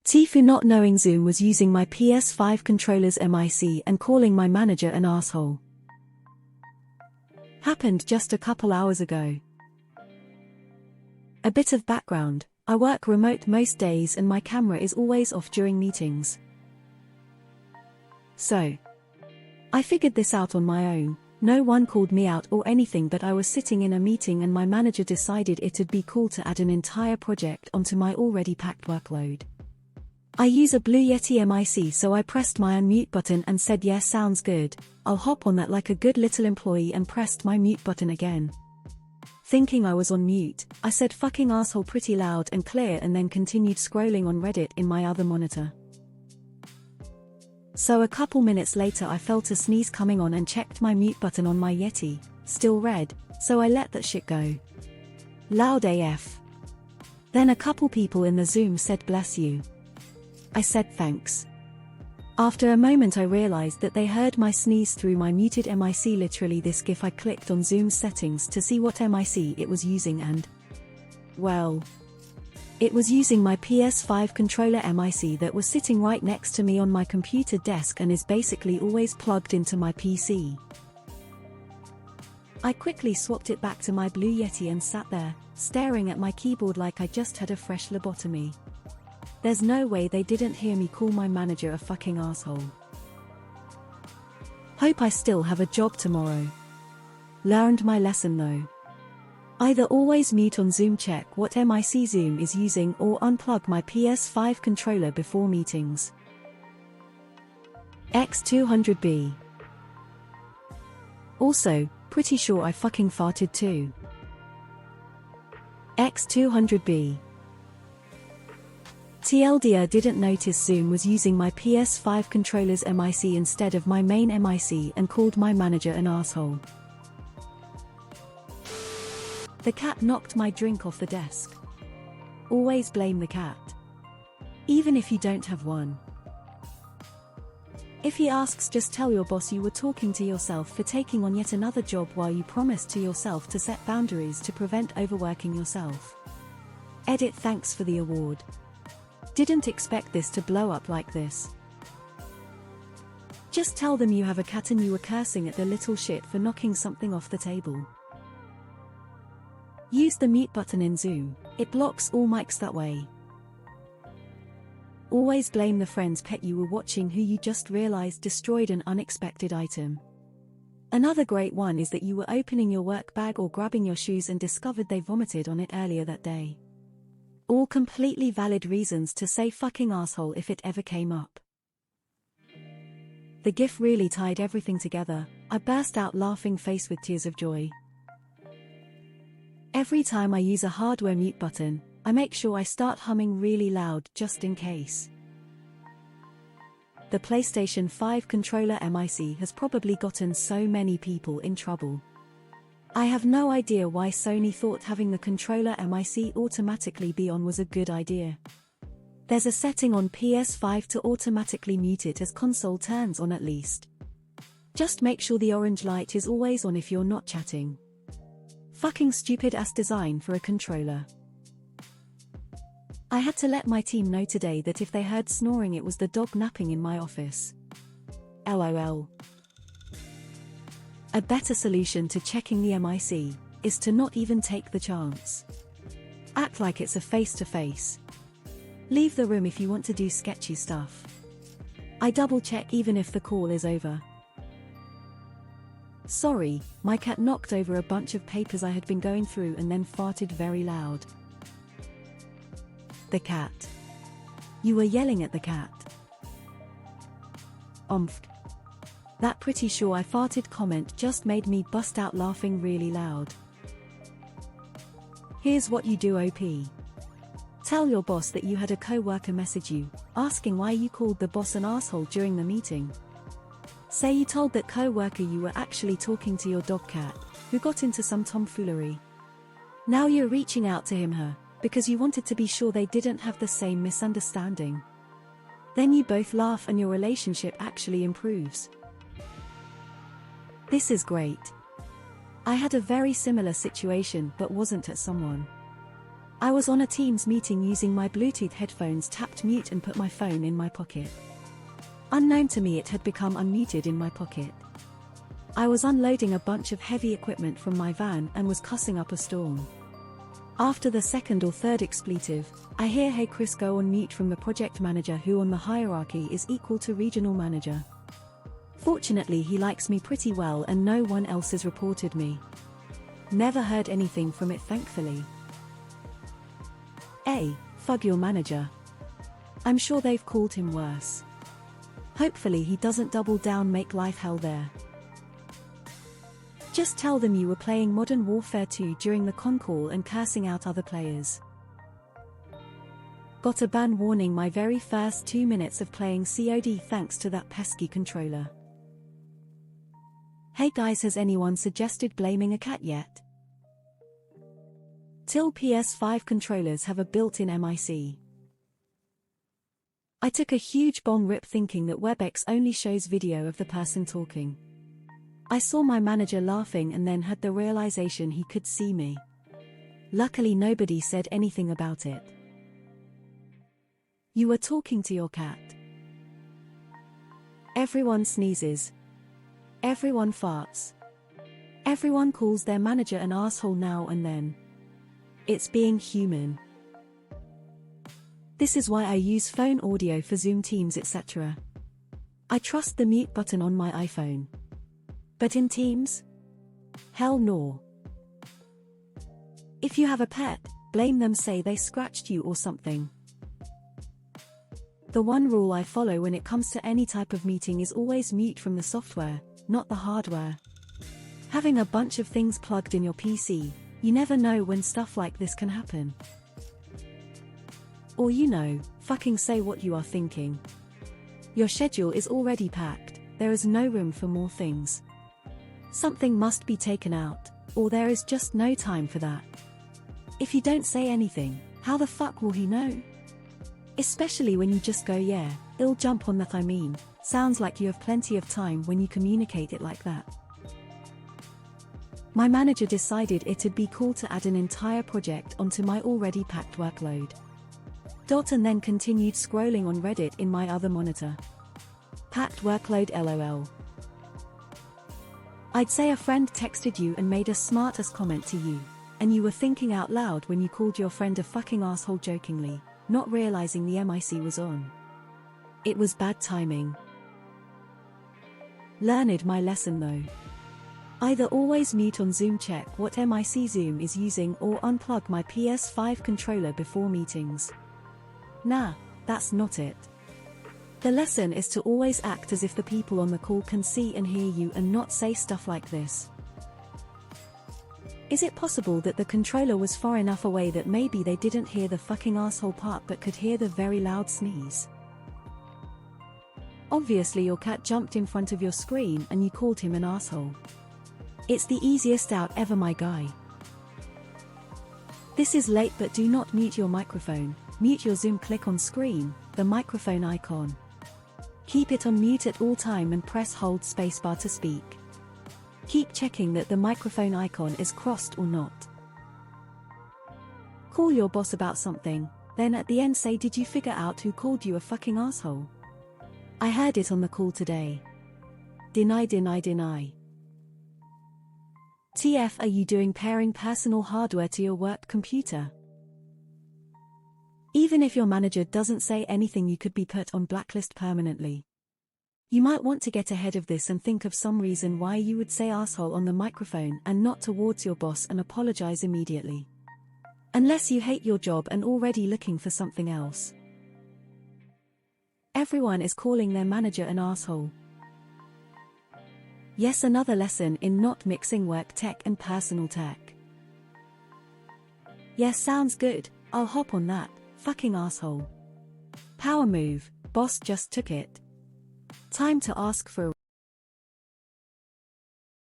TIFU not knowing Zoom was using my ps5 controller's MIC and calling my manager an asshole. Happened just a couple hours ago. A bit of background: I work remote most days and my camera is always off during meetings. So, I figured this out on my own. No one called me out or anything, but I was sitting in a meeting and my manager decided it'd be cool to add an entire project onto my already packed workload. I use a Blue Yeti MIC, so I pressed my unmute button and said, "Yeah, sounds good, I'll hop on that," like a good little employee, and pressed my mute button again. Thinking I was on mute, I said "fucking asshole" pretty loud and clear and then continued scrolling on Reddit in my other monitor. So a couple minutes later I felt a sneeze coming on and checked my mute button on my Yeti, still red, so I let that shit go. Loud AF. Then a couple people in the Zoom said "bless you." I said thanks. After a moment I realized that they heard my sneeze through my muted MIC. Literally this GIF. I clicked on Zoom's settings to see what MIC it was using and, well, it was using my ps5 controller MIC that was sitting right next to me on my computer desk and is basically always plugged into my PC. I quickly swapped it back to my Blue Yeti and sat there, staring at my keyboard like I just had a fresh lobotomy. There's no way they didn't hear me call my manager a fucking asshole. Hope I still have a job tomorrow. Learned my lesson though. Either always mute on Zoom, check what MIC Zoom is using, or unplug my ps5 controller before meetings. X200B. Also, pretty sure I fucking farted too. X200B. TLDR didn't notice Zoom was using my ps5 controller's MIC instead of my main MIC and called my manager an asshole. The cat knocked my drink off the desk. Always blame the cat. Even if you don't have one. If he asks, just tell your boss you were talking to yourself for taking on yet another job while you promised to yourself to set boundaries to prevent overworking yourself. Edit. Thanks for the award. Didn't expect this to blow up like this. Just tell them you have a cat and you were cursing at the little shit for knocking something off the table. Use the mute button in Zoom, it blocks all mics that way. Always blame the friend's pet you were watching who you just realized destroyed an unexpected item. Another great one is that you were opening your work bag or grabbing your shoes and discovered they vomited on it earlier that day. All completely valid reasons to say fucking asshole if it ever came up. The GIF really tied everything together. I burst out laughing, face with tears of joy. Every time I use a hardware mute button, I make sure I start humming really loud just in case. The PlayStation 5 controller MIC has probably gotten so many people in trouble. I have no idea why Sony thought having the controller MIC automatically be on was a good idea. There's a setting on PS5 to automatically mute it as console turns on at least. Just make sure the orange light is always on if you're not chatting. Fucking stupid ass design for a controller. I had to let my team know today that if they heard snoring it was the dog napping in my office. LOL. A better solution to checking the MIC is to not even take the chance. Act like it's a face-to-face. Leave the room if you want to do sketchy stuff. I double-check even if the call is over. Sorry, my cat knocked over a bunch of papers I had been going through and then farted very loud. The cat. You were yelling at the cat. That pretty sure I farted comment just made me bust out laughing really loud. Here's what you do, OP. Tell your boss that you had a co-worker message you, asking why you called the boss an asshole during the meeting. Say you told that co-worker you were actually talking to your dog cat, who got into some tomfoolery. Now you're reaching out to him/her, because you wanted to be sure they didn't have the same misunderstanding. Then you both laugh and your relationship actually improves. This is great. I had a very similar situation but wasn't at someone. I was on a Teams meeting using my Bluetooth headphones, tapped mute and put my phone in my pocket. Unknown to me, it had become unmuted in my pocket. I was unloading a bunch of heavy equipment from my van and was cussing up a storm. After the second or third expletive, I hear "Hey Chris" go on mute from the project manager, who on the hierarchy is equal to regional manager. Fortunately, he likes me pretty well and no one else has reported me. Never heard anything from it, thankfully. Fug your manager. I'm sure they've called him worse. Hopefully he doesn't double down, make life hell there. Just tell them you were playing Modern Warfare 2 during the con call and cursing out other players. Got a ban warning my very first 2 minutes of playing COD thanks to that pesky controller. Hey guys, has anyone suggested blaming a cat yet? Till ps5 controllers have a built-in MIC. I took a huge bong rip thinking that WebEx only shows video of the person talking. I saw my manager laughing and then had the realization he could see me. Luckily nobody said anything about it. You were talking to your cat. Everyone sneezes. Everyone farts. Everyone calls their manager an asshole now and then. It's being human. This is why I use phone audio for Zoom, Teams, etc. I trust the mute button on my iPhone. But in Teams? Hell no. If you have a pet, blame them, say they scratched you or something. The one rule I follow when it comes to any type of meeting is always mute from the software, not the hardware. Having a bunch of things plugged in your PC, you never know when stuff like this can happen. Or fucking say what you are thinking. Your schedule is already packed, there is no room for more things. Something must be taken out, or there is just no time for that. If you don't say anything, how the fuck will he know? Especially when you just go, yeah, it'll jump on that, sounds like you have plenty of time when you communicate it like that. My manager decided it'd be cool to add an entire project onto my already packed workload. And then continued scrolling on Reddit in my other monitor. Packed workload LOL. I'd say a friend texted you and made a smart-ass comment to you, and you were thinking out loud when you called your friend a fucking asshole jokingly, not realizing the MIC was on. It was bad timing. Learned my lesson though. Either always mute on Zoom, check what MIC Zoom is using, or unplug my ps5 controller before meetings. Nah, that's not it. The lesson is to always act as if the people on the call can see and hear you and not say stuff like this. Is it possible that the controller was far enough away that maybe they didn't hear the fucking asshole part but could hear the very loud sneeze? Obviously your cat jumped in front of your screen and you called him an asshole. It's the easiest out ever, my guy. This is late, but do not mute your microphone. Mute your Zoom, click on screen, the microphone icon. Keep it on mute at all time and press hold spacebar to speak. Keep checking that the microphone icon is crossed or not. Call your boss about something, then at the end say, did you figure out who called you a fucking asshole? I heard it on the call today. Deny, deny, deny. TF, are you doing pairing personal hardware to your work computer? Even if your manager doesn't say anything, you could be put on blacklist permanently. You might want to get ahead of this and think of some reason why you would say asshole on the microphone and not towards your boss, and apologize immediately. Unless you hate your job and already looking for something else. Everyone is calling their manager an asshole. Yes, another lesson in not mixing work tech and personal tech. Yes, sounds good, I'll hop on that, fucking asshole. Power move, boss just took it. Time to ask for a